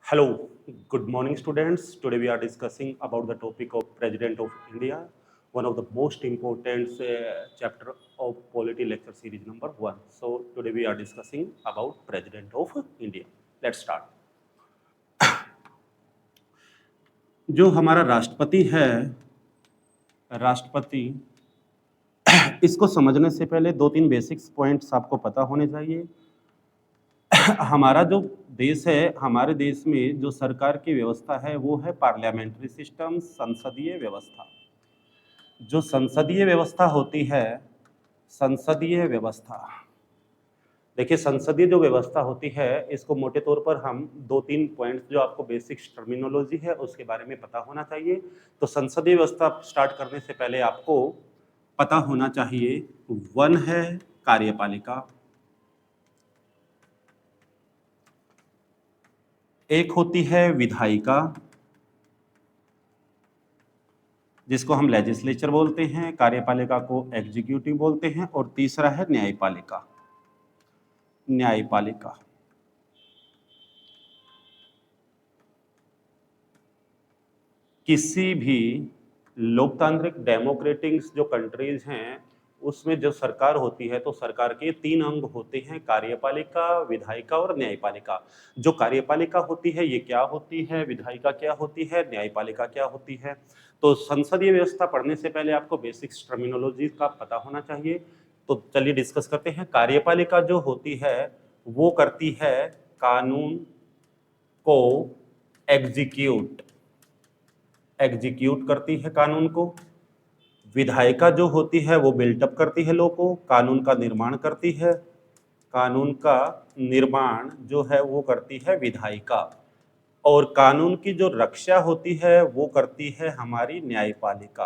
Hello, good morning, students. Today we are discussing about the topic of President of India, one of the most important chapter of Polity Lecture Series number 1. So today we are discussing about President of India. Let's start. जो हमारा राष्ट्रपति है, राष्ट्रपति इसको समझने से पहले दो तीन बेसिक्स पॉइंट्स आपको पता होने चाहिए। हमारा जो देश है, हमारे देश में जो सरकार की व्यवस्था है वो है पार्लियामेंट्री सिस्टम, संसदीय व्यवस्था। जो संसदीय व्यवस्था होती है, संसदीय व्यवस्था, देखिए संसदीय जो व्यवस्था होती है इसको मोटे तौर पर हम दो तीन पॉइंट्स जो आपको बेसिक्स टर्मिनोलॉजी है उसके बारे में पता होना चाहिए। तो संसदीय व्यवस्था स्टार्ट करने से पहले आपको पता होना चाहिए, वन है कार्यपालिका, एक होती है विधायिका जिसको हम लेजिस्लेचर बोलते हैं, कार्यपालिका को एग्जीक्यूटिव बोलते हैं, और तीसरा है न्यायपालिका। न्यायपालिका किसी भी लोकतांत्रिक डेमोक्रेटिक जो कंट्रीज हैं उसमें जो सरकार होती है तो सरकार के तीन अंग होते हैं, कार्यपालिका, विधायिका और न्यायपालिका। जो कार्यपालिका होती है ये क्या होती है, विधायिका क्या होती है, न्यायपालिका क्या होती है। तो संसदीय व्यवस्था पढ़ने से पहले आपको बेसिक्स टर्मिनोलॉजी का पता होना चाहिए। तो चलिए डिस्कस करते हैं। कार्यपालिका जो होती है वो करती है कानून को एग्जीक्यूट करती है कानून को। विधायिका जो होती है वो बिल्टअप करती है लॉ को, कानून का निर्माण करती है। कानून का निर्माण जो है वो करती है विधायिका, और कानून की जो रक्षा होती है वो करती है हमारी न्यायपालिका।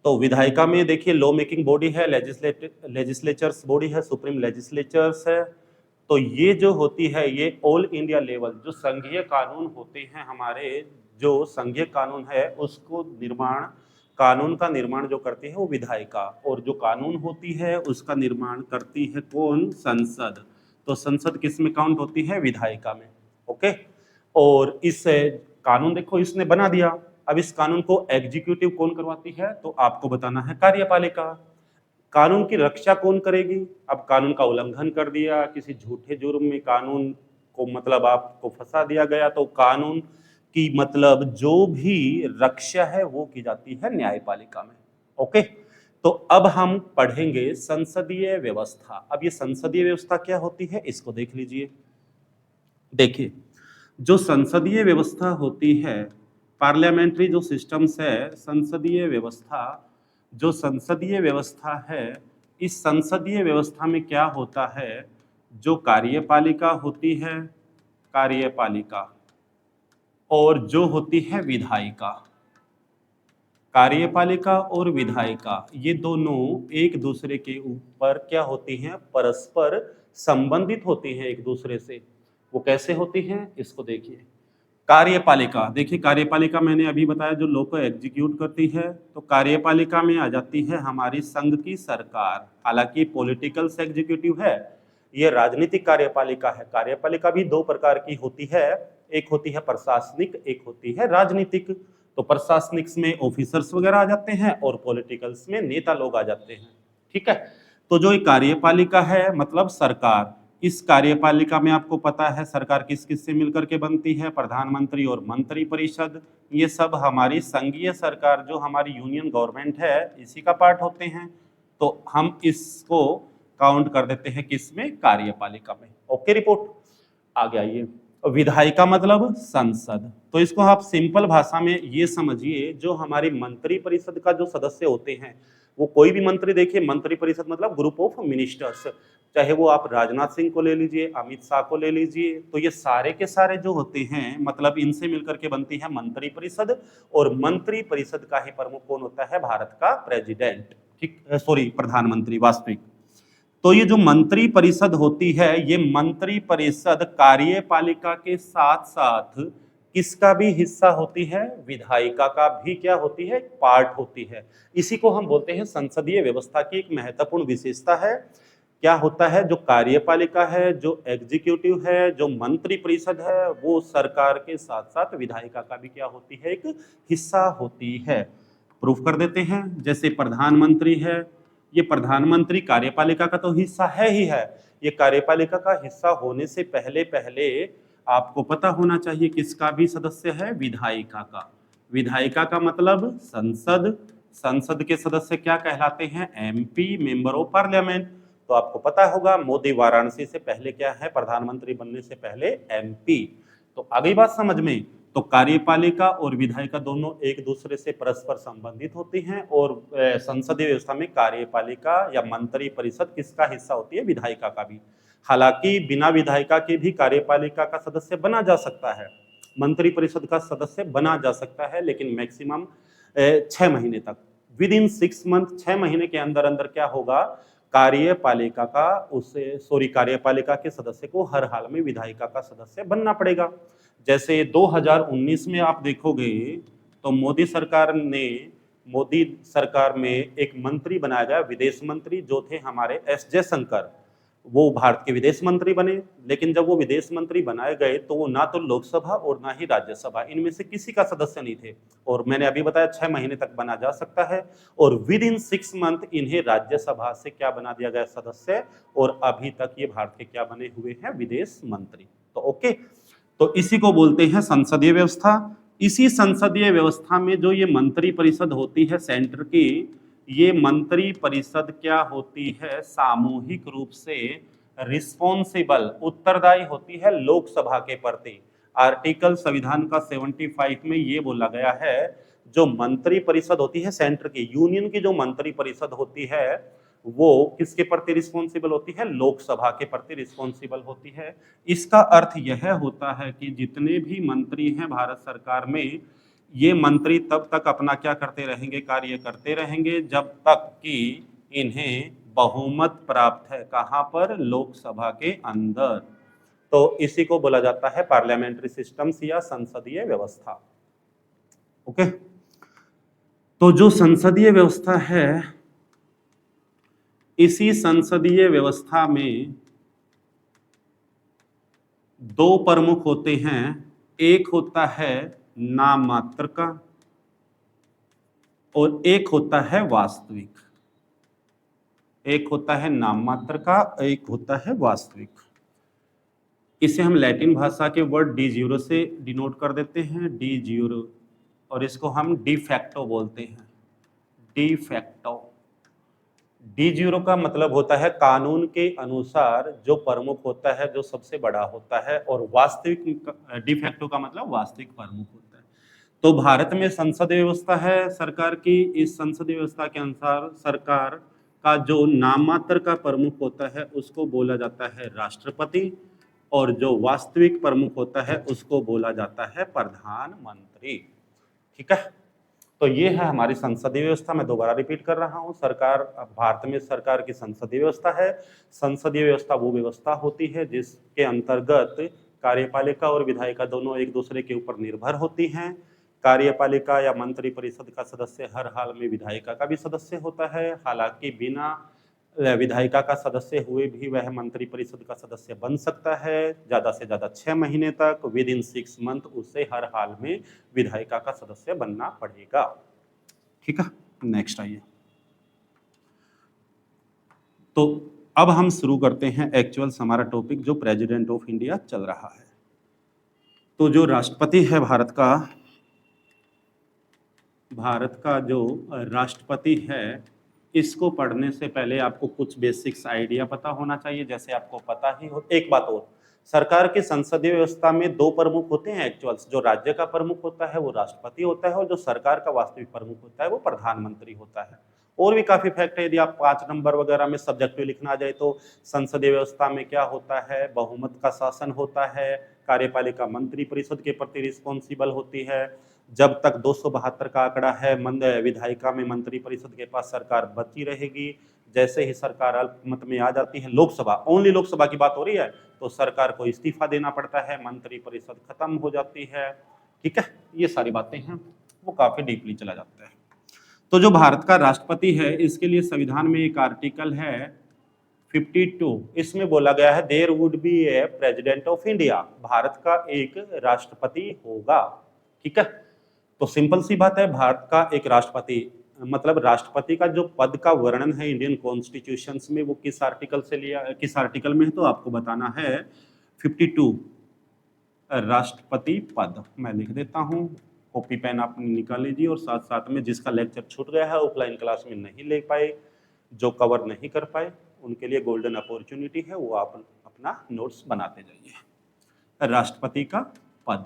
तो विधायिका में देखिए लॉ मेकिंग बॉडी है, लेजिस्लेचर्स बॉडी है, सुप्रीम लेजिस्लेचर्स है। तो ये जो होती है ये ऑल इंडिया लेवल जो संघीय कानून होते हैं हमारे, जो संघीय कानून है उसको निर्माण, कानून का निर्माण जो करती है वो विधायिका, और जो कानून होती है उसका निर्माण करती है कौन, संसद। तो संसद किस में काउंट होती है, विधायिका में। ओके, और इस कानून देखो इसने बना दिया, अब इस कानून को एग्जीक्यूटिव कौन करवाती है, तो आपको बताना है कार्यपालिका। कानून की रक्षा कौन करेगी, अब कानून का उल्लंघन कर दिया, किसी झूठे जुर्म में कानून को मतलब आपको फंसा दिया गया, तो कानून की मतलब जो भी रक्षा है वो की जाती है न्यायपालिका में। ओके, तो अब हम पढ़ेंगे संसदीय व्यवस्था। अब ये संसदीय व्यवस्था क्या होती है इसको देख लीजिए। देखिए जो संसदीय व्यवस्था होती है, पार्लियामेंट्री जो सिस्टम्स है, संसदीय व्यवस्था, जो संसदीय व्यवस्था है, इस संसदीय व्यवस्था में क्या होता है, जो कार्यपालिका होती है, कार्यपालिका, और जो होती है विधायिका, कार्यपालिका और विधायिका, ये दोनों एक दूसरे के ऊपर क्या होती हैं, परस्पर संबंधित होती हैं एक दूसरे से। वो कैसे होती हैं इसको देखिए। कार्यपालिका, देखिए कार्यपालिका मैंने अभी बताया जो लॉ को एग्जीक्यूट करती है, तो कार्यपालिका में आ जाती है हमारी संघ की सरकार। हालांकि पॉलिटिकल से एग्जीक्यूटिव है, ये राजनीतिक कार्यपालिका है। कार्यपालिका भी दो प्रकार की होती है, एक होती है प्रशासनिक, एक होती है राजनीतिक। तो प्रशासनिक में ऑफिसर्स वगैरह आ जाते हैं और पॉलिटिकल्स में नेता लोग आ जाते हैं। ठीक है, तो जो ये कार्यपालिका है मतलब सरकार, इस कार्यपालिका में आपको पता है सरकार किस किस से मिलकर के बनती है, प्रधानमंत्री और मंत्री परिषद, ये सब हमारी संघीय सरकार जो हमारी यूनियन गवर्नमेंट है इसी का पार्ट होते हैं। तो हम इसको काउंट कर देते हैं किसमें, कार्यपालिका में। ओके, रिपोर्ट आगे आइए। विधायिका मतलब संसद, तो इसको आप सिंपल भाषा में ये समझिए, जो हमारी मंत्री परिषद का जो सदस्य होते हैं, वो कोई भी मंत्री, देखिए मंत्री परिषद मतलब ग्रुप ऑफ मिनिस्टर्स, चाहे वो आप राजनाथ सिंह को ले लीजिए, अमित शाह को ले लीजिए, तो ये सारे के सारे जो होते हैं मतलब इनसे मिलकर के बनती है मंत्री परिषद, और मंत्री परिषद का ही प्रमुख कौन होता है, भारत का प्रेसिडेंट, ठीक, सॉरी प्रधानमंत्री वास्तविक। तो ये जो मंत्री परिषद होती है, ये मंत्री परिषद कार्यपालिका के साथ साथ किसका भी हिस्सा होती है, विधायिका का भी क्या होती है, पार्ट होती है। इसी को हम बोलते हैं संसदीय व्यवस्था की एक महत्वपूर्ण विशेषता है। क्या होता है, जो कार्यपालिका है, जो एग्जीक्यूटिव है, जो मंत्री परिषद है, वो सरकार के साथ साथ विधायिका का भी क्या होती है, एक हिस्सा होती है। प्रूफ कर देते हैं, जैसे प्रधानमंत्री है, ये प्रधानमंत्री कार्यपालिका का तो हिस्सा है ही है। ये कार्यपालिका का हिस्सा होने से पहले पहले आपको पता होना चाहिए किसका भी सदस्य है, विधायिका का। विधायिका का मतलब संसद, संसद के सदस्य क्या कहलाते हैं, एमपी, मेंबर ऑफ पार्लियामेंट। तो आपको पता होगा मोदी वाराणसी से पहले क्या है, प्रधानमंत्री बनने से पहले एमपी। तो आ गई बात समझ में। तो कार्यपालिका और विधायिका दोनों एक दूसरे से परस्पर संबंधित होती हैं, और संसदीय व्यवस्था में कार्यपालिका या मंत्री परिषद किसका हिस्सा होती है, विधायिका का भी। हालांकि बिना विधायिका के भी कार्यपालिका का सदस्य बना जा सकता है, मंत्री परिषद का सदस्य बना जा सकता है, लेकिन मैक्सिमम 6 महीने तक, विद इन 6 मंथ, 6 महीने के अंदर अंदर क्या होगा, कार्यपालिका का कार्यपालिका के सदस्य को हर हाल में विधायिका का सदस्य बनना पड़ेगा। जैसे 2019 में आप देखोगे तो मोदी सरकार में एक मंत्री बनाया गया, विदेश मंत्री, जो थे हमारे एस जयशंकर। वो भारत के विदेश मंत्री बने, लेकिन जब वो विदेश मंत्री बनाए गए तो वो ना तो लोकसभा और ना ही राज्यसभा, इनमें से किसी का सदस्य नहीं थे। और मैंने अभी बताया 6 महीने तक बना जा सकता है, और विद इन 6 मंथ इन्हें राज्यसभा से क्या बना दिया गया, सदस्य, और अभी तक ये भारत के क्या बने हुए हैं, विदेश मंत्री। तो ओके, तो इसी को बोलते हैं संसदीय व्यवस्था। इसी संसदीय व्यवस्था में जो ये मंत्री परिषद होती है सेंटर की, ये मंत्री परिषद क्या होती है, सामूहिक रूप से रिस्पॉन्सिबल, उत्तरदायी होती है लोकसभा के प्रति। आर्टिकल संविधान का 75 में ये बोला गया है, जो मंत्री परिषद होती है सेंटर की, यूनियन की जो मंत्री परिषद होती है, वो किसके प्रति रिस्पॉन्सिबल होती है, लोकसभा के प्रति रिस्पॉन्सिबल होती है। इसका अर्थ यह होता है कि जितने भी मंत्री हैं भारत सरकार में, ये मंत्री तब तक अपना क्या करते रहेंगे, कार्य करते रहेंगे, जब तक कि इन्हें बहुमत प्राप्त है, कहां पर, लोकसभा के अंदर। तो इसी को बोला जाता है पार्लियामेंट्री सिस्टम्स या संसदीय व्यवस्था। ओके, तो जो संसदीय व्यवस्था है, इसी संसदीय व्यवस्था में 2 प्रमुख होते हैं। एक होता है नाम मात्र का और एक होता है वास्तविक। एक होता है नाम मात्र का, एक होता है वास्तविक। इसे हम लैटिन भाषा के वर्ड डी ज़ीरो से डिनोट कर देते हैं, डी ज़ीरो, और इसको हम डी फैक्टो बोलते हैं, डी फैक्टो। डी ज़ीरो का मतलब होता है कानून के अनुसार जो प्रमुख होता है, जो सबसे बड़ा होता है, और वास्तविक, डी फैक्टो का मतलब वास्तविक प्रमुख होता है। तो भारत में संसदीय व्यवस्था है सरकार की। इस संसदीय व्यवस्था के अनुसार सरकार का जो नाम मात्र का प्रमुख होता है उसको बोला जाता है राष्ट्रपति, और जो वास्तविक प्रमुख होता है उसको बोला जाता है प्रधानमंत्री। ठीक है, तो ये है हमारी संसदीय व्यवस्था। मैं दोबारा रिपीट कर रहा हूँ, सरकार, भारत में सरकार की संसदीय व्यवस्था है। संसदीय व्यवस्था वो व्यवस्था होती है जिसके अंतर्गत कार्यपालिका और विधायिका दोनों एक दूसरे के ऊपर निर्भर होती हैं। कार्यपालिका या मंत्री परिषद का सदस्य हर हाल में विधायिका का भी सदस्य होता है। हालांकि बिना विधायिका का सदस्य हुए भी वह मंत्री परिषद का सदस्य बन सकता है, ज्यादा से ज्यादा 6 महीने तक, विद इन 6 मंथ उसे हर हाल में विधायिका का सदस्य बनना पड़ेगा। ठीक है, नेक्स्ट आइए। तो अब हम शुरू करते हैं एक्चुअल हमारा टॉपिक, जो प्रेसिडेंट ऑफ इंडिया चल रहा है। तो जो राष्ट्रपति है भारत का जो राष्ट्रपति है, इसको पढ़ने से पहले आपको कुछ बेसिक्स आइडिया पता होना चाहिए। जैसे आपको पता ही हो, एक बात और, सरकार की संसदीय व्यवस्था में 2 प्रमुख होते हैं एक्चुअल्स। जो राज्य का प्रमुख होता है वो राष्ट्रपति होता है, और जो सरकार का वास्तविक प्रमुख होता है वो प्रधानमंत्री होता है। और भी काफी फैक्ट है, यदि आप 5 नंबर वगैरह में सब्जेक्टिव लिखना जाए तो संसदीय व्यवस्था में क्या होता है, बहुमत का शासन होता है, कार्यपालिका मंत्री परिषद के प्रति रिस्पॉन्सिबल होती है। जब तक 272 का आंकड़ा है, विधायिका में मंत्री परिषद के पास सरकार बची रहेगी। जैसे ही सरकार अल्पमत में आ जाती है, लोकसभा, ओनली लोकसभा की बात हो रही है, तो सरकार को इस्तीफा देना पड़ता है, मंत्री परिषद खत्म हो जाती है। ठीक है, ये सारी बातें हैं, वो काफी डीपली चला जाता है। तो जो भारत का राष्ट्रपति है, इसके लिए संविधान में एक आर्टिकल है 52 इसमें बोला गया है there would be a president of India, भारत का एक राष्ट्रपति होगा। ठीक है, तो सिंपल सी बात है, भारत का एक राष्ट्रपति, मतलब राष्ट्रपति का जो पद का वर्णन है इंडियन कॉन्स्टिट्यूशंस में वो किस आर्टिकल से लिया, किस आर्टिकल में है, तो आपको बताना है 52 राष्ट्रपति पद। मैं लिख देता हूं, कॉपी पेन आप निकाल लीजिए, और साथ साथ में जिसका लेक्चर छूट गया है ऑफलाइन क्लास में नहीं ले पाए, जो कवर नहीं कर पाए, उनके लिए गोल्डन अपॉर्चुनिटी है, वो आप अपना नोट्स बनाते जाइए। राष्ट्रपति का पद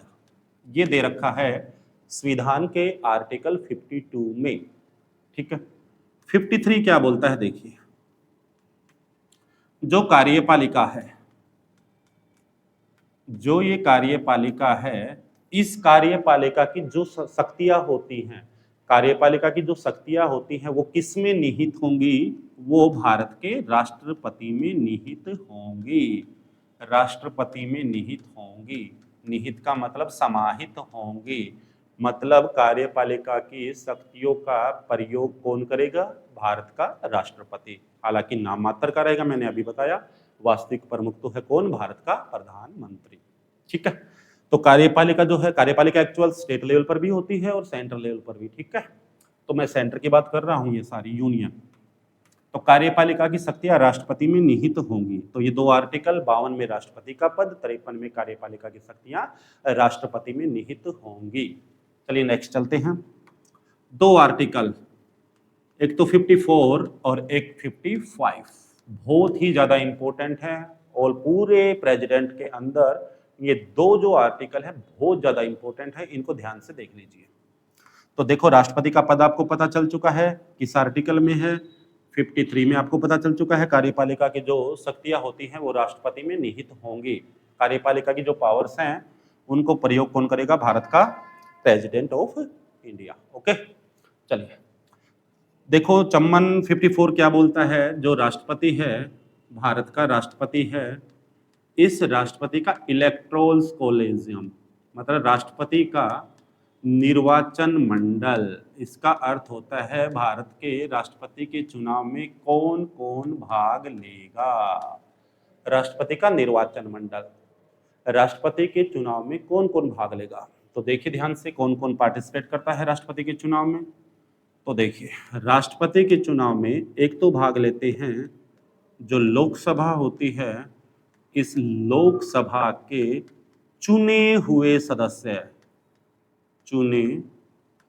ये दे रखा है संविधान के आर्टिकल 52 में। ठीक है, 53 क्या बोलता है देखिए, जो कार्यपालिका है, जो ये कार्यपालिका है, इस कार्यपालिका की जो शक्तियां होती हैं, कार्यपालिका की जो शक्तियां होती हैं वो किस में निहित होंगी, वो भारत के राष्ट्रपति में निहित होंगी, राष्ट्रपति में निहित होंगी। निहित का मतलब समाहित होंगी, मतलब कार्यपालिका की शक्तियों का प्रयोग कौन करेगा, भारत का राष्ट्रपति। हालांकि नाम मात्र का रहेगा, मैंने अभी बताया, वास्तविक प्रमुख तो है कौन, भारत का प्रधानमंत्री। ठीक है, तो कार्यपालिका जो है, कार्यपालिका एक्चुअल स्टेट लेवल पर भी होती है और सेंट्रल लेवल पर भी। ठीक है, तो मैं सेंटर की बात कर रहा हूं, ये सारी यूनियन। तो कार्यपालिका की शक्तियां राष्ट्रपति में निहित होंगी, तो ये दो आर्टिकल, 52 में राष्ट्रपति का पद, 53 में कार्यपालिका की शक्तियां राष्ट्रपति में निहित होंगी। चलिए नेक्स्ट चलते हैं। दो आर्टिकल, एक तो 54 और एक 55, बहुत ही ज्यादा इंपॉर्टेंट है, और पूरे प्रेसिडेंट के अंदर ये दो जो आर्टिकल है बहुत ज्यादा इंपॉर्टेंट है, इनको ध्यान से देख लीजिए। तो देखो, राष्ट्रपति का पद आपको पता चल चुका है किस आर्टिकल में है, 53 में आपको पता चल चुका है कार्यपालिका की जो शक्तियां होती हैं वो राष्ट्रपति में निहित होंगी। कार्यपालिका की जो पावर्स हैं उनको प्रयोग कौन करेगा, भारत का प्रेसिडेंट ऑफ इंडिया। ओके, चलिए देखो चम्मन 54 क्या बोलता है, जो राष्ट्रपति है, भारत का राष्ट्रपति है, इस राष्ट्रपति का इलेक्टोरल कॉलेजियम, मतलब राष्ट्रपति का निर्वाचन मंडल, इसका अर्थ होता है भारत के राष्ट्रपति के चुनाव में कौन कौन भाग लेगा। राष्ट्रपति का निर्वाचन मंडल, राष्ट्रपति के चुनाव में कौन कौन भाग लेगा, तो देखिए ध्यान से कौन कौन पार्टिसिपेट करता है राष्ट्रपति के चुनाव में। तो देखिए, राष्ट्रपति के चुनाव में एक तो भाग लेते हैं जो लोकसभा होती है, इस लोकसभा के चुने हुए सदस्य, चुने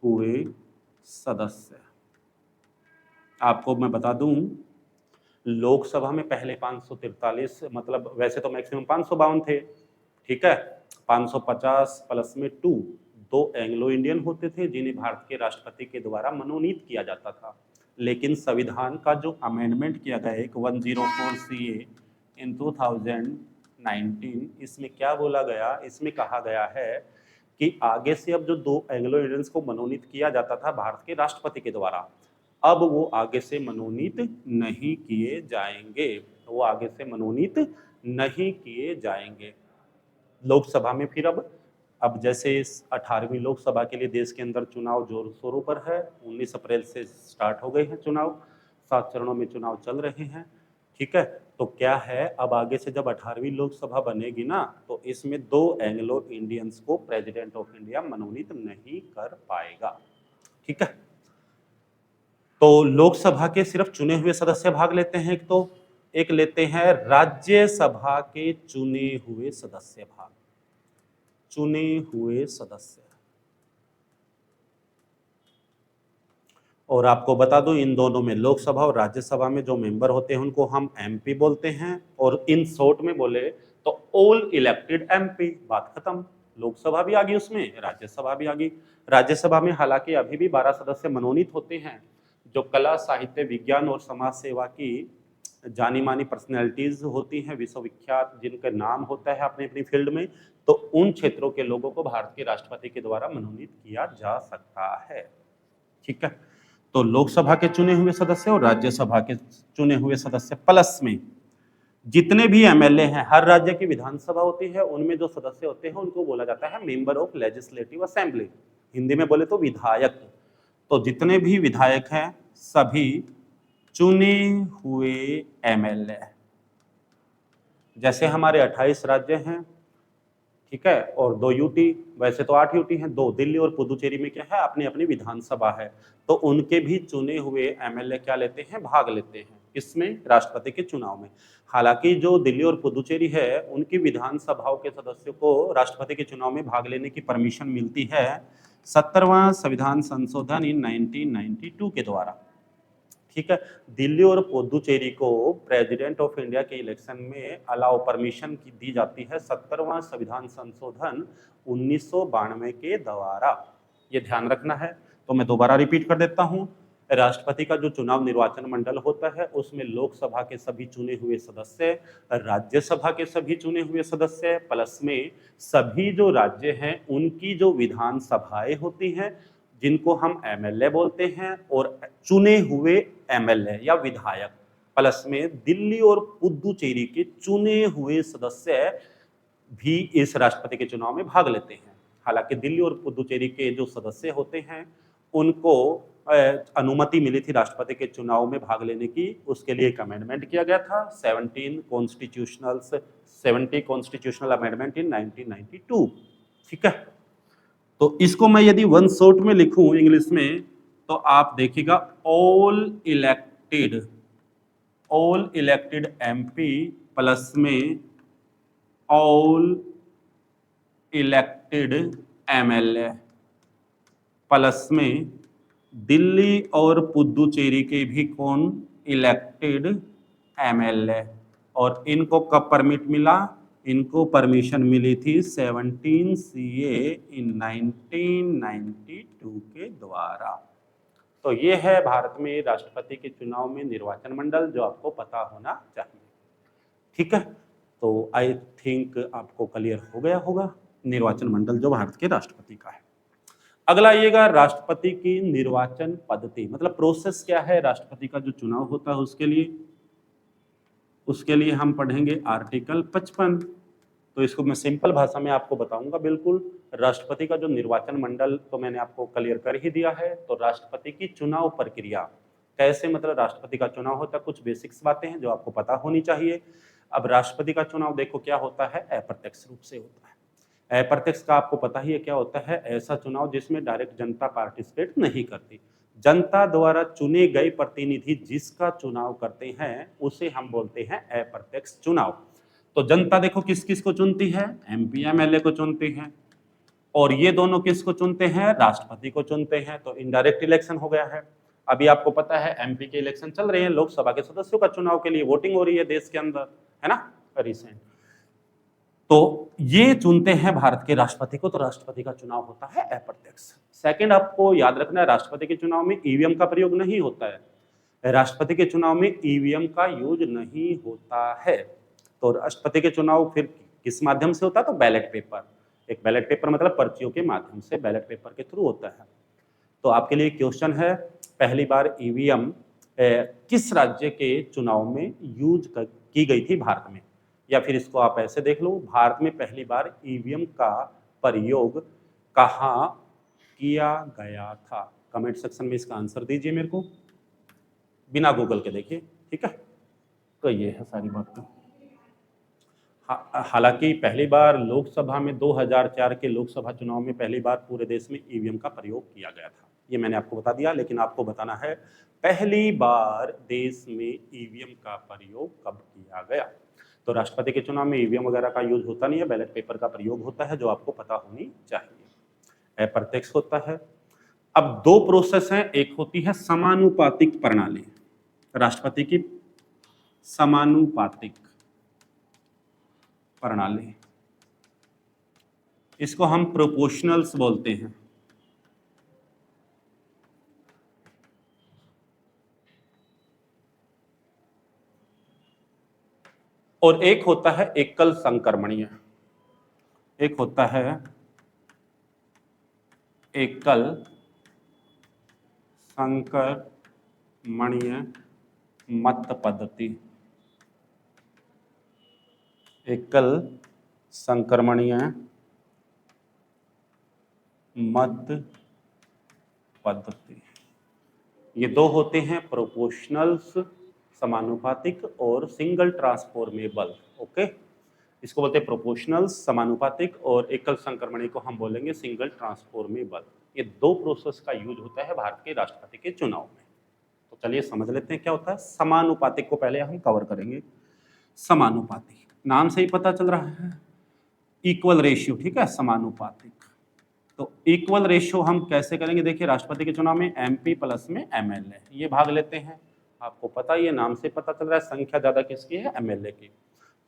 हुए सदस्य। आपको मैं बता दूं, लोकसभा में पहले 543, मतलब वैसे तो मैक्सिमम 552 थे, ठीक है, 550 प्लस में 2 एंग्लो इंडियन होते थे जिन्हें भारत के राष्ट्रपति के द्वारा मनोनीत किया जाता था। लेकिन संविधान का जो अमेंडमेंट किया गया एक 104 CA इन 2019, इसमें क्या बोला गया, इसमें कहा गया है कि आगे से अब जो 2 एंग्लो इंडियंस को मनोनीत किया जाता था भारत के राष्ट्रपति के द्वारा, अब वो आगे से मनोनीत नहीं किए जाएंगे, वो आगे से मनोनीत नहीं किए जाएंगे लोकसभा में। फिर अब जैसे 18वीं लोकसभा के लिए देश के अंदर चुनाव जोर शोरों पर है, 19 अप्रैल से स्टार्ट हो गए हैं चुनाव, 7 चरणों में चुनाव चल रहे हैं। ठीक है, तो क्या है, अब आगे से जब 18वीं लोकसभा बनेगी ना, तो इसमें 2 एंग्लो इंडियंस को प्रेसिडेंट ऑफ इंडिया मनोनीत नहीं कर पाएगा। ठीक है, तो लोकसभा के सिर्फ चुने हुए सदस्य भाग लेते हैं, एक लेते हैं राज्यसभा के चुने हुए सदस्य भाग, चुने हुए सदस्य। और आपको बता दूं, इन दोनों में, लोकसभा और राज्यसभा में जो मेंबर होते हैं उनको हम एमपी बोलते हैं, और इन शॉर्ट में बोले तो ऑल इलेक्टेड एमपी, बात खत्म। लोकसभा भी आ गई उसमें, राज्यसभा भी आ गई। राज्यसभा में हालांकि अभी भी 12 सदस्य मनोनीत होते हैं, जो कला, साहित्य, विज्ञान और समाज सेवा की जानी मानी पर्सनैलिटीज होती हैं, विश्वविख्यात, जिनका नाम होता है अपनी अपनी फील्ड में, तो उन क्षेत्रों के लोगों को भारत के राष्ट्रपति के द्वारा मनोनीत किया जा सकता है। ठीक है, तो लोकसभा के चुने हुए सदस्य और राज्यसभा के चुने हुए सदस्य, प्लस में जितने भी एमएलए हैं, हर राज्य की विधानसभा होती है, उनमें जो सदस्य होते हैं उनको बोला जाता है member of legislative assembly, Hindi में बोले तो विधायक। तो जितने भी विधायक हैं सभी चुने हुए एमएलए, जैसे हमारे 28 राज्य हैं, ठीक है, और 2 यूटी, वैसे तो 8 यूटी हैं, 2 दिल्ली और पुदुचेरी में क्या है, अपनी अपनी विधानसभा है, तो उनके भी चुने हुए एमएलए क्या लेते हैं, भाग लेते हैं किसमें, राष्ट्रपति के चुनाव में। हालांकि जो दिल्ली और पुदुचेरी है उनकी विधानसभाओं के सदस्यों को राष्ट्रपति के चुनाव में भाग लेने की परमिशन मिलती है 70वां संविधान संशोधन इन 1992 के द्वारा, ठीक है। दिल्ली और पुदुचेरी को प्रेसिडेंट ऑफ इंडिया के इलेक्शन में अलाउ परमिशन की दी जाती है 70वां संविधान संशोधन 1992 के द्वारा, ये ध्यान रखना है। तो मैं दोबारा रिपीट कर देता हूं, राष्ट्रपति का जो चुनाव निर्वाचन मंडल होता है उसमें लोकसभा के सभी चुने हुए सदस्य, राज्यसभा के सभी चुने हुए सदस्य, प्लस में सभी जो राज्य हैं उनकी जो विधानसभाएं होती हैं जिनको हम एमएलए बोलते हैं, और चुने हुए एमएलए या विधायक, प्लस में दिल्ली और पुदुचेरी के चुने हुए सदस्य भी इस राष्ट्रपति के चुनाव में भाग लेते हैं। हालांकि दिल्ली और पुदुचेरी के जो सदस्य होते हैं उनको अनुमति मिली थी राष्ट्रपति के चुनाव में भाग लेने की, उसके लिए एक अमेंडमेंट किया गया था 70 कॉन्स्टिट्यूशनल अमेंडमेंट इन 1992, ठीक है। तो इसको मैं यदि वन शॉट में लिखूं इंग्लिश में तो आप देखिएगा ऑल इलेक्टेड एमपी प्लस में ऑल इलेक्टेड एमएलए प्लस में दिल्ली और पुदुचेरी के भी कौन, इलेक्टेड एमएलए, और इनको कब परमिट मिला, इनको परमिशन मिली थी 17 सीए इन 1992 के द्वारा। तो ये है भारत में राष्ट्रपति के चुनाव में निर्वाचन मंडल, जो आपको पता होना चाहिए, ठीक है। तो आई थिंक आपको क्लियर हो गया होगा निर्वाचन मंडल जो भारत के राष्ट्रपति का है। अगला आइएगा राष्ट्रपति की निर्वाचन पद्धति, मतलब प्रोसेस क्या है राष्ट्रपति का जो चुनाव होता है उसके लिए हम पढ़ेंगे आर्टिकल 55। तो इसको मैं सिंपल भाषा में आपको बताऊंगा बिल्कुल। राष्ट्रपति का जो निर्वाचन मंडल तो मैंने आपको क्लियर कर ही दिया है। तो राष्ट्रपति की चुनाव प्रक्रिया कैसे, मतलब राष्ट्रपति का चुनाव होता है, कुछ बेसिक्स बातें हैं जो आपको पता होनी चाहिए। अब राष्ट्रपति का चुनाव देखो क्या होता है, अप्रत्यक्ष रूप से होता है। अप्रत्यक्ष का आपको पता ही है क्या होता है, ऐसा चुनाव जिसमें डायरेक्ट जनता पार्टिसिपेट नहीं करती। जनता द्वारा चुने गए प्रतिनिधि जिसका चुनाव करते हैं उसे हम बोलते हैं अप्रत्यक्ष चुनाव। तो जनता देखो किस किस को चुनती है, एमपी एमएलए को चुनती है, और ये दोनों किसको चुनते हैं, राष्ट्रपति को चुनते हैं। तो इनडायरेक्ट इलेक्शन हो गया है। अभी आपको पता है एमपी के इलेक्शन चल रहे हैं, लोकसभा के सदस्यों का चुनाव के लिए वोटिंग हो रही है देश के अंदर, है ना, रिसेंट। तो ये चुनते हैं भारत के राष्ट्रपति को। तो राष्ट्रपति का चुनाव होता है अप्रत्यक्ष। सेकंड, आपको याद रखना है राष्ट्रपति के चुनाव में ईवीएम का प्रयोग नहीं होता है। राष्ट्रपति के चुनाव में ईवीएम का यूज नहीं होता है। तो राष्ट्रपति के चुनाव फिर किस माध्यम से होता है, तो बैलेट पेपर। एक बैलेट पेपर मतलब पर्चियों के माध्यम से, बैलेट पेपर के थ्रू होता है। तो आपके लिए क्वेश्चन है, पहली बार ईवीएम किस राज्य के चुनाव में यूज की गई थी भारत में, या फिर इसको आप ऐसे देख लो, भारत में पहली बार ईवीएम का प्रयोग कहाँ किया गया था। कमेंट सेक्शन में इसका आंसर दीजिए मेरे को, बिना गूगल के देखिए, ठीक है। तो ये है सारी बात। हालांकि पहली बार लोकसभा में 2004 के लोकसभा चुनाव में पहली बार पूरे देश में ईवीएम का प्रयोग किया गया था, ये मैंने आपको बता दिया। लेकिन आपको बताना है पहली बार देश में ईवीएम का प्रयोग कब किया गया। तो राष्ट्रपति के चुनाव में ईवीएम वगैरह का यूज होता नहीं है, बैलेट पेपर का प्रयोग होता है, जो आपको पता होनी चाहिए। अप्रत्यक्ष होता है। अब दो प्रोसेस हैं, एक होती है समानुपातिक प्रणाली, राष्ट्रपति की समानुपातिक प्रणाली, इसको हम प्रोपोर्शनल्स बोलते हैं। और एक होता है एकल संक्रमणीय, एक होता है एकल संक्रमणीय मत पद्धति, एकल संक्रमणीय मत पद्धति। ये दो होते हैं, प्रोपोर्शनल्स समानुपातिक और सिंगल ट्रांसफॉर्मेबल। ओके, इसको बोलते हैं प्रोपोर्शनल समानुपातिक, और एकल संक्रमणी को हम बोलेंगे सिंगल ट्रांसफॉर्मेबल। ये दो प्रोसेस का यूज होता है भारत के राष्ट्रपति के चुनाव में। तो चलिए समझ लेते हैं क्या होता है। समानुपातिक को पहले हम कवर करेंगे। समानुपातिक नाम से ही पता चल रहा है, इक्वल रेशियो, ठीक है, समानुपातिक। तो इक्वल रेशियो हम कैसे करेंगे, देखिए राष्ट्रपति के चुनाव में एमपी प्लस में एमएलए ये भाग लेते हैं। आपको पता ही है, नाम से पता चल रहा है संख्या ज्यादा किसकी है, एमएलए की।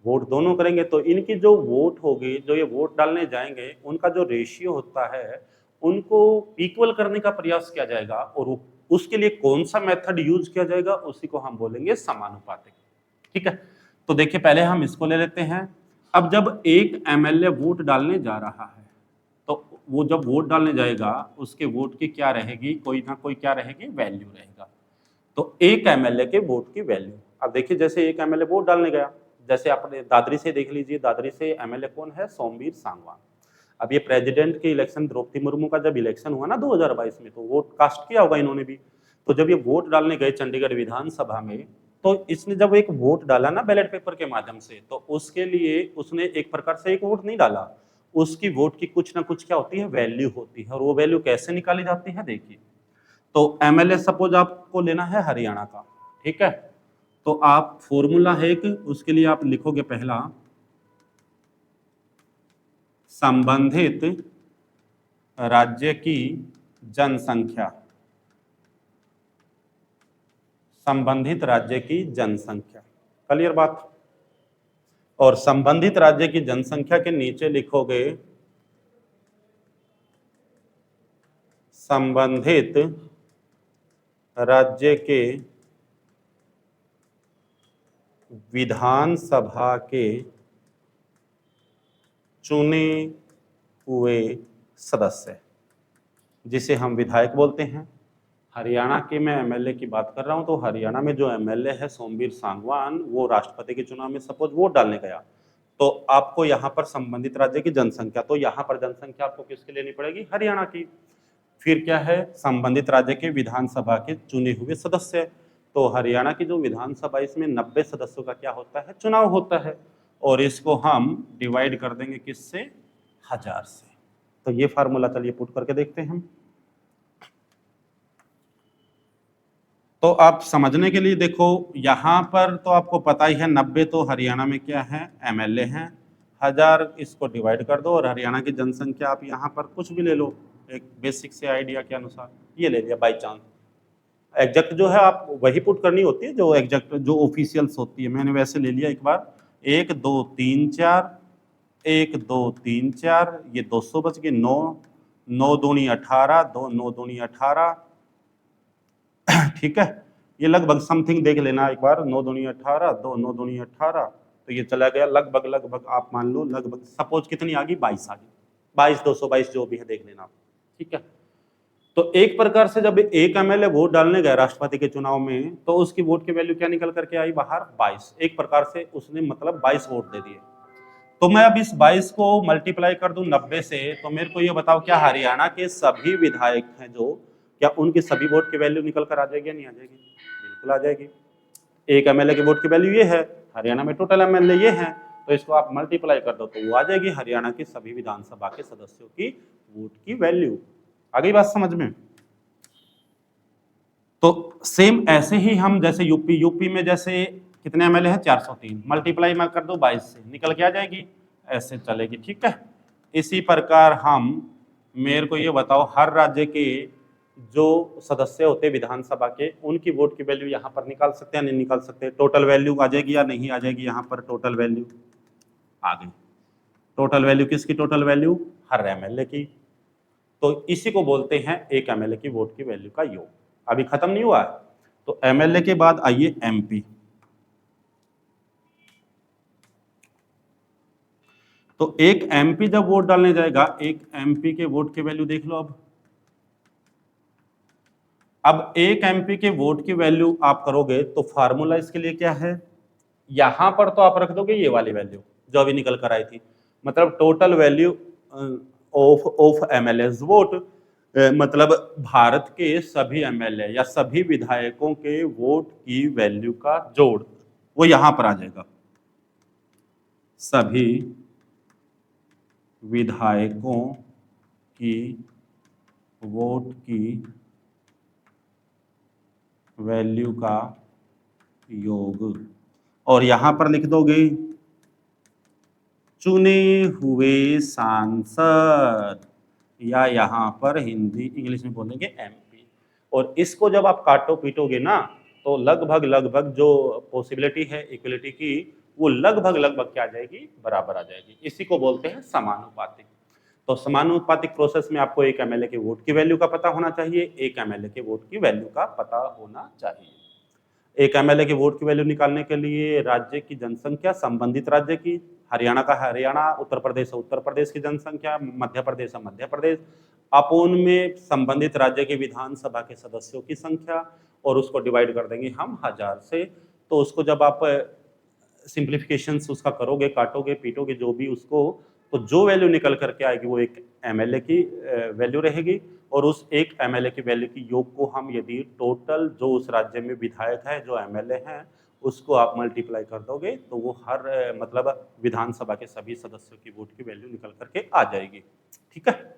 वोट दोनों करेंगे तो इनकी जो वोट होगी, जो ये वोट डालने जाएंगे, उनका जो रेशियो होता है उनको इक्वल करने का प्रयास किया जाएगा, और उसके लिए कौन सा मेथड यूज किया जाएगा उसी को हम बोलेंगे समानुपातिक। ठीक है, तो देखिए पहले हम इसको ले लेते हैं। अब जब एक एमएलए वोट डालने जा रहा है, तो वो जब वोट डालने जाएगा उसके वोट की क्या रहेगी, कोई ना कोई क्या रहेगी, वैल्यू रहेगा। तो एक एमएलए के वोट की वैल्यू, अब देखिए जैसे एक एमएलए वोट डालने गया, जैसे आपने दादरी से देख लीजिए, दादरी से एमएलए कौन है, सोमवीर सांगवान। अब ये प्रेसिडेंट के इलेक्शन, द्रौपदी मुर्मू का जब इलेक्शन हुआ ना 2022 में, तो वोट कास्ट किया होगा इन्होंने भी। तो जब ये वोट डालने गए चंडीगढ़ विधानसभा में, तो इसने जब एक वोट डाला ना बैलेट पेपर के माध्यम से, तो उसके लिए उसने एक प्रकार से एक वोट नहीं डाला, उसकी वोट की कुछ ना कुछ क्या होती है, वैल्यू होती है। और वो वैल्यू कैसे निकाली जाती है, देखिए। तो एमएलए सपोज आपको लेना है हरियाणा का, ठीक है, तो आप फॉर्मूला है कि उसके लिए आप लिखोगे पहला, संबंधित राज्य की जनसंख्या, संबंधित राज्य की जनसंख्या, क्लियर बात। और संबंधित राज्य की जनसंख्या के नीचे लिखोगे संबंधित राज्य के विधानसभा के चुने हुए सदस्य, जिसे हम विधायक बोलते हैं। हरियाणा के मैं एमएलए की बात कर रहा हूं, तो हरियाणा में जो एमएलए है सोमवीर सांगवान, वो राष्ट्रपति के चुनाव में सपोज वोट डालने गया, तो आपको यहाँ पर संबंधित राज्य की जनसंख्या, तो यहाँ पर जनसंख्या आपको किसकी लेनी पड़ेगी, हरियाणा की। फिर क्या है, संबंधित राज्य के विधानसभा के चुने हुए सदस्य, तो हरियाणा की जो विधानसभा, इसमें 90 सदस्यों का क्या होता है, चुनाव होता है। और इसको हम डिवाइड कर देंगे किससे, 1000 से। तो ये फार्मूला चलिए पुट करके देखते हैं हम। तो आप समझने के लिए देखो, यहाँ पर तो आपको पता ही है 90 तो हरियाणा में क्या है, एमएलए हैं, 1000 इसको डिवाइड कर दो, और हरियाणा की जनसंख्या आप यहाँ पर कुछ भी ले लो, एक बेसिक से आइडिया के अनुसार ये ले लिया बाई चांस। एग्जैक्ट जो है आप वही पुट करनी होती है जो एग्जैक्ट जो ऑफिशियल्स होती है, मैंने वैसे ले लिया एक बार। 1 2 3 4, 1 2 3 4, ये 200 बच गए, 9 9 दूनी 18, 2 9 दूनी 18, ठीक है। ये लगभग समथिंग देख लेना एक बार, 9 दूनी 18, 2 9 दूनी 18, तो ये चला गया लगभग आप मान लो लगभग, सपोज कितनी आ गई, 22 आ गई, 22 222 जो भी है देख लेना, ठीक है। तो एक प्रकार से जब एक एमएलए वोट डालने गया राष्ट्रपति के चुनाव में, तो उसकी वोट की वैल्यू क्या निकल करके आई बाहर, 22। एक प्रकार से उसने मतलब 22 वोट दे दिए। तो मैं अब इस 22 को मल्टीप्लाई कर दूं 90 से, तो मेरे को ये बताओ क्या हरियाणा के सभी विधायक हैं जो, क्या उनकी सभी वोट की वैल्यू निकल कर आ जाएगी या नहीं आ जाएगी, बिल्कुल आ जाएगी। एक एमएलए की वोट की वैल्यू ये है, हरियाणा में टोटल एमएलए ये हैं, तो इसको आप मल्टीप्लाई कर दो तो वो आ जाएगी हरियाणा की सभी विधानसभा के सदस्यों की वोट की वैल्यू। आ गई बात समझ में। तो सेम ऐसे ही हम जैसे यूपी में जैसे कितने एमएलए हैं, 403, मल्टीप्लाई मैं कर दो 22 से, निकल के आ जाएगी, ऐसे चलेगी, ठीक है। इसी प्रकार हम, मेरे को ये बताओ, हर राज्य के जो सदस्य होते हैं विधानसभा के, उनकी वोट की वैल्यू यहाँ पर निकाल सकते हैं नहीं निकाल सकते, टोटल वैल्यू आ जाएगी या नहीं आ जाएगी, यहाँ पर टोटल वैल्यू आ गई। टोटल वैल्यू किसकी, टोटल वैल्यू हर एमएलए की। तो इसी को बोलते हैं एक एमएलए की वोट की वैल्यू का योग। अभी खत्म नहीं हुआ है, तो एमएलए के बाद आइए एमपी। तो एक एमपी जब वोट डालने जाएगा, एक एमपी के वोट की वैल्यू देख लो। अब एक एमपी के वोट की वैल्यू आप करोगे तो फार्मूला इसके लिए क्या है, यहां पर तो आप रख दोगे ये वाली वैल्यू जो अभी निकल कर आई थी, मतलब total value of MLA vote, मतलब भारत के सभी एमएलए या सभी विधायकों के वोट की वैल्यू का जोड़, वो यहां पर आ जाएगा। सभी विधायकों की वोट की वैल्यू का योग। और यहां पर लिख दोगे चुने हुए सांसद, या यहां पर हिंदी इंग्लिश में बोलेंगे एमपी। और इसको जब आप काटो पीटोगे ना, तो लगभग लगभग जो पॉसिबिलिटी है इक्वलिटी की, वो लगभग लगभग क्या आ जाएगी, बराबर आ जाएगी। इसी को बोलते हैं समानुपातिक। तो समानुपातिक प्रोसेस में आपको एक एमएलए के वोट की वैल्यू का पता होना चाहिए, एक एमएलए के वोट की वैल्यू का पता होना चाहिए। एक एमएलए के वोट की वैल्यू निकालने के लिए राज्य की जनसंख्या, संबंधित राज्य की, हरियाणा का हरियाणा, उत्तर प्रदेश उत्तर प्रदेश की जनसंख्या, मध्य प्रदेश मध्य प्रदेश, अपोन में संबंधित राज्य के विधानसभा के सदस्यों की संख्या, और उसको डिवाइड कर देंगे हम 1000 से। तो उसको जब आप सिंप्लीफिकेशन उसका करोगे, काटोगे पीटोगे जो भी उसको, तो जो वैल्यू निकल करके आएगी वो एक एमएलए की वैल्यू रहेगी। और उस एक एमएलए की वैल्यू की योग को हम यदि टोटल जो उस राज्य में विधायक है, जो एमएलए हैं, उसको आप मल्टीप्लाई कर दोगे तो वो हर मतलब विधानसभा के सभी सदस्यों की वोट की वैल्यू निकल करके आ जाएगी। ठीक है।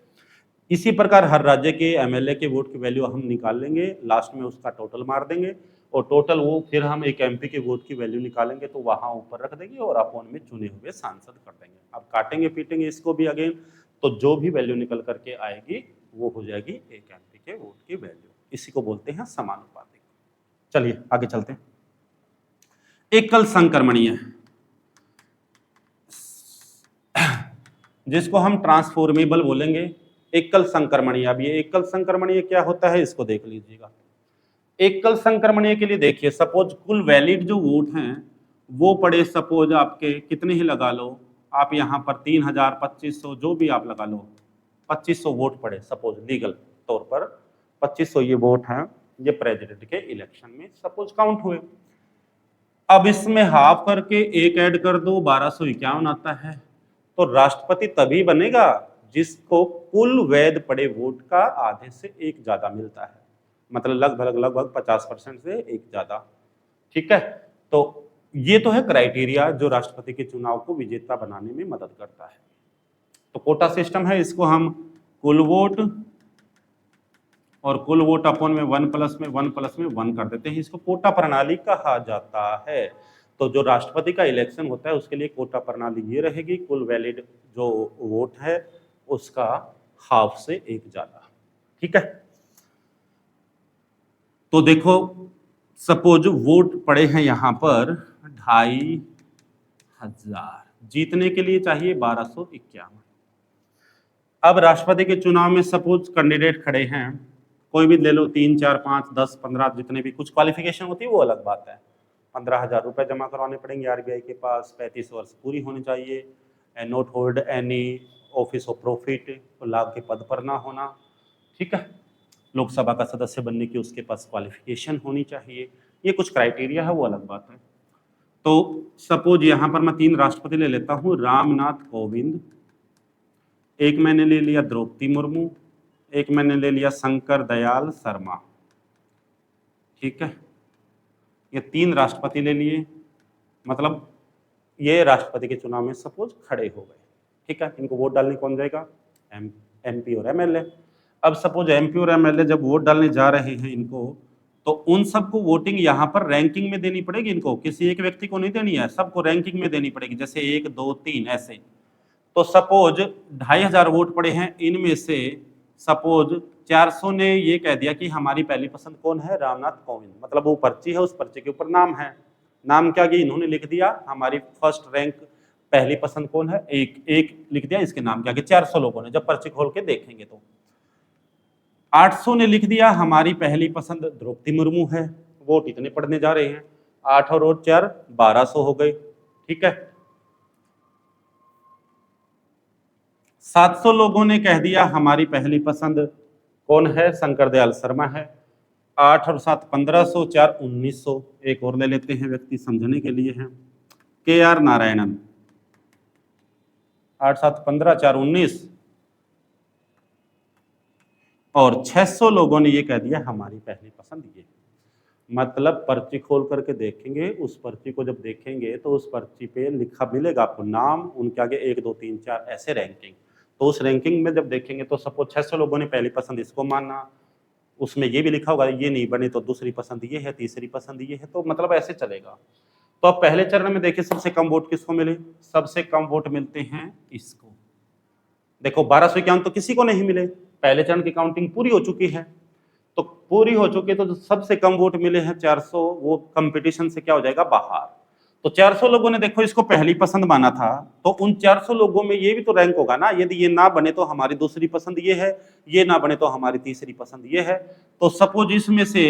इसी प्रकार हर राज्य के एमएलए के वोट की वैल्यू हम निकाल लेंगे, लास्ट में उसका टोटल मार देंगे, और टोटल वो फिर हम एक एमपी के वोट की वैल्यू निकालेंगे तो वहां ऊपर रख देंगे और अपोन में चुने हुए सांसद कर देंगे। अब काटेंगे पीटेंगे इसको भी अगेन, तो जो भी वैल्यू निकल करके आएगी वो हो जाएगी एक एमपी के वोट की वैल्यू। इसी को बोलते हैं समानुपातिक। चलिए आगे चलते हैं। एकल संक्रमणीय, जिसको हम ट्रांसफॉर्मेबल बोलेंगे, एकल संक्रमणीय। अब ये एकल संक्रमणीय क्या होता है इसको देख लीजिएगा। एकल संक्रमणीय के लिए देखिए, सपोज कुल वैलिड जो वोट हैं वो पड़े, सपोज आपके कितने ही लगा लो आप, यहाँ पर 3000 2500 जो भी आप लगा लो, 2500 वोट पड़े सपोज, लीगल तौर पर 2500 ये वोट हैं, ये प्रेसिडेंट के इलेक्शन में सपोज काउंट हुए। अब इसमें हाफ करके एक ऐड कर दो, 1251 आता है। तो राष्ट्रपति तभी बनेगा जिसको कुल वैध पड़े वोट का आधे से एक ज्यादा मिलता है, मतलब लगभग लगभग 50% से एक ज्यादा। ठीक है। तो ये तो है क्राइटेरिया जो राष्ट्रपति के चुनाव को विजेता बनाने में मदद करता है। तो कोटा सिस्टम है, इसको हम कुल वोट और कुल वोट अपॉन में 1 प्लस में 1 प्लस में 1 कर देते हैं, इसको कोटा प्रणाली कहा जाता है। तो जो राष्ट्रपति का इलेक्शन होता है उसके लिए कोटा प्रणाली ये रहेगी, कुल वैलिड जो वोट है उसका हाफ से एक ज्यादा। ठीक है। तो देखो सपोज वोट पड़े हैं यहां पर 2500, जीतने के लिए चाहिए 1251। अब राष्ट्रपति के चुनाव में सपोज कैंडिडेट खड़े हैं, कोई भी ले लो, 3 4 5 10 15 जितने भी, कुछ क्वालिफिकेशन होती है वो अलग बात है। 15,000 रुपए जमा करवाने पड़ेंगे आरबीआई के पास, 35 वर्ष पूरी होनी चाहिए, not hold any office of profit, लाभ के पद पर ना होना। ठीक है। लोकसभा का सदस्य बनने की उसके पास क्वालिफिकेशन होनी चाहिए, ये कुछ क्राइटेरिया है वो अलग बात है। तो सपोज यहां पर मैं 3 राष्ट्रपति ले लेता हूं, रामनाथ कोविंद, एक मैंने ले लिया द्रौपदी मुर्मू, एक मैंने ले लिया शंकर दयाल शर्मा। ठीक है। ये 3 राष्ट्रपति ले लिए, मतलब ये राष्ट्रपति के चुनाव में सपोज खड़े हो गए। ठीक है। इनको वोट डालने कौन जाएगा, एमपी और एमएलए। अब सपोज एमपी और एमएलए जब वोट डालने जा रहे हैं इनको, तो उन सबको वोटिंग यहाँ पर रैंकिंग में देनी पड़ेगी, इनको किसी एक व्यक्ति को नहीं देनी है, सबको रैंकिंग में देनी पड़ेगी, जैसे 1 2 3 ऐसे। तो सपोज 2500 वोट पड़े हैं, इनमें से सपोज 400 ने ये कह दिया कि हमारी पहली पसंद कौन है, रामनाथ कोविंद, मतलब वो पर्ची है, उस पर्ची के ऊपर नाम है, नाम क्या किया इन्होंने लिख दिया हमारी फर्स्ट रैंक पहली पसंद कौन है, एक लिख दिया, इसके नाम क्या, 400 लोगों ने जब पर्ची खोल के देखेंगे तो 800 ने लिख दिया हमारी पहली पसंद द्रौपदी मुर्मू है, वोट इतने पड़ने जा रहे हैं, 8 और 4 1200 हो गए। ठीक है। 700 लोगों ने कह दिया हमारी पहली पसंद कौन है, शंकर दयाल शर्मा है, 8 और 7 1500, 4 1900। एक और ले लेते हैं व्यक्ति समझने के लिए हैं, KR नारायणन, 8 7 15 4 19, और 600 लोगों ने ये कह दिया हमारी पहली पसंद ये। मतलब पर्ची खोल करके देखेंगे, उस पर्ची को जब देखेंगे तो उस पर्ची पे लिखा मिलेगा आपको नाम, उनके आगे 1 2 3 4 ऐसे रैंकिंग। तो उस रैंकिंग में जब देखेंगे तो सपोज 600 लोगों ने पहली पसंद इसको माना, उसमें ये भी लिखा होगा ये नहीं बने तो दूसरी पसंद ये है, तीसरी पसंद ये है, तो मतलब ऐसे चलेगा। तो अब पहले चरण में देखिए सबसे कम वोट किसको मिले, सबसे कम वोट मिलते हैं इसको। देखो 1251 तो किसी को नहीं मिले, पहले चरण की काउंटिंग पूरी हो चुकी है, तो पूरी हो चुकी है, तो जो सबसे कम वोट मिले हैं 400, वो कंपटीशन से क्या हो जाएगा बाहर। तो 400 लोगों ने देखो इसको पहली पसंद माना था, तो उन 400 लोगों में ये भी तो रैंक होगा ना, यदि ये ना बने तो हमारी दूसरी पसंद ये है, ये ना बने तो हमारी तीसरी पसंद ये है। तो सपोज इसमें से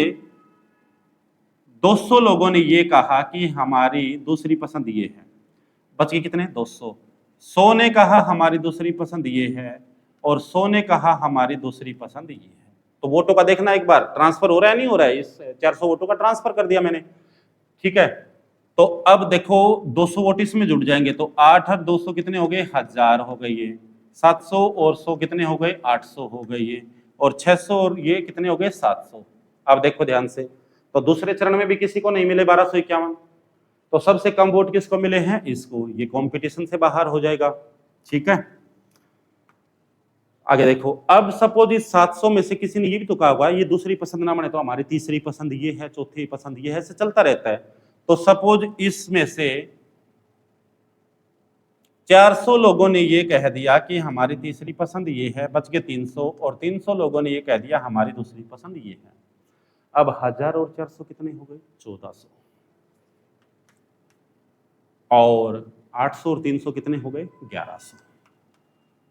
200 लोगों ने ये कहा कि हमारी दूसरी पसंद ये है, बच गए कितने 200। 100 ने कहा हमारी दूसरी पसंद ये है और 100 ने कहा हमारी दूसरी पसंद ये है। तो वोटों का देखना एक बार ट्रांसफर हो रहा है नहीं हो रहा है, इस 400 वोटों का ट्रांसफर कर दिया मैंने, ठीक है। तो अब देखो 200 वोट इसमें जुड़ जाएंगे, तो 8 और 200 कितने हो गए 1000 हो गए ये, 700 और 100 कितने हो गए 800 हो गए ये, और 600 और ये कितने हो गए 700। अब देखो ध्यान से, तो दूसरे चरण में भी किसी को नहीं मिले 1251, तो सबसे कम वोट किसको मिले हैं इसको, ये कंपटीशन से बाहर हो जाएगा, ठीक है। आगे देखो, अब सपोज इस 700 में से किसी ने ये भी तो कहा होगा ये दूसरी पसंद ना बने तो हमारी तीसरी पसंद ये है, चौथी पसंद ये है, ऐसे चलता रहता है। तो सपोज इसमें से 400 लोगों ने ये कह दिया कि हमारी तीसरी पसंद ये है, बच गए 300, और 300 लोगों ने ये कह दिया हमारी दूसरी पसंद ये है। अब 1000 और 400 कितने हो गए 1400, और 800 और 300 कितने हो गए 1100।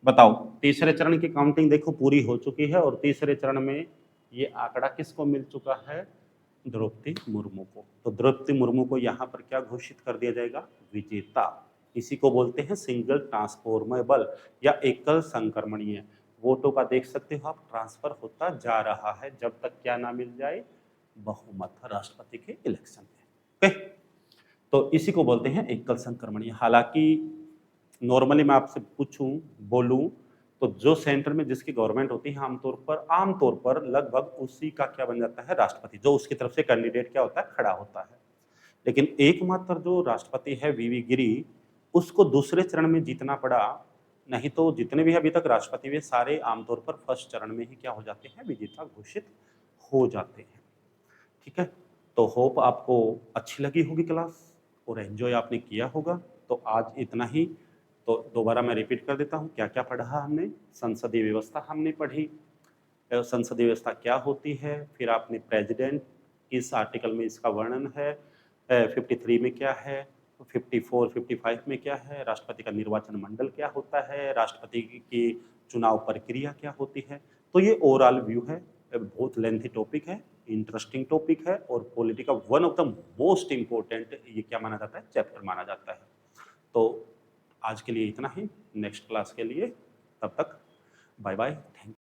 बताओ तीसरे चरण की काउंटिंग देखो पूरी हो चुकी है, और तीसरे चरण में ये आंकड़ा किसको मिल चुका है, द्रौपदी मुर्मू को। तो द्रौपदी मुर्मू को यहाँ पर क्या घोषित कर दिया जाएगा, विजेता। इसी को बोलते हैं सिंगल ट्रांसफॉर्मेबल या एकल संक्रमणीय। वोटों का देख सकते हो आप ट्रांसफर होता जा रहा है जब तक क्या ना मिल जाए, बहुमत राष्ट्रपति के इलेक्शन में। ओके, तो इसी को बोलते हैं एकल संक्रमणीय। हालांकि नॉर्मली मैं आपसे पूछूं बोलूं तो जो सेंटर में जिसकी गवर्नमेंट होती है आमतौर पर लगभग उसी का क्या बन जाता है राष्ट्रपति, जो उसकी तरफ से कैंडिडेट क्या होता है खड़ा होता है। लेकिन एकमात्र जो राष्ट्रपति है वीवी गिरी, उसको दूसरे चरण में जीतना पड़ा, नहीं तो जितने भी अभी तक राष्ट्रपति हुए सारे आमतौर पर फर्स्ट चरण में ही क्या हो जाते हैं, विजेता घोषित हो जाते हैं। ठीक है, तो होप आपको अच्छी लगी होगी क्लास और एंजॉय आपने किया होगा। तो आज इतना ही। तो दोबारा मैं रिपीट कर देता हूँ क्या क्या पढ़ा हमने। संसदीय व्यवस्था हमने पढ़ी, संसदीय व्यवस्था क्या होती है, फिर आपने प्रेसिडेंट किस आर्टिकल में इसका वर्णन है, 53 में क्या है, 54 55 में क्या है, राष्ट्रपति का निर्वाचन मंडल क्या होता है, राष्ट्रपति की चुनाव प्रक्रिया क्या होती है। तो ये ओवरऑल व्यू है, बहुत लेंथी टॉपिक है, इंटरेस्टिंग टॉपिक है, और पॉलिटी का one of the most important ये क्या माना जाता है, चैप्टर माना जाता है। तो आज के लिए इतना ही, नेक्स्ट क्लास के लिए तब तक बाय बाय, थैंक यू।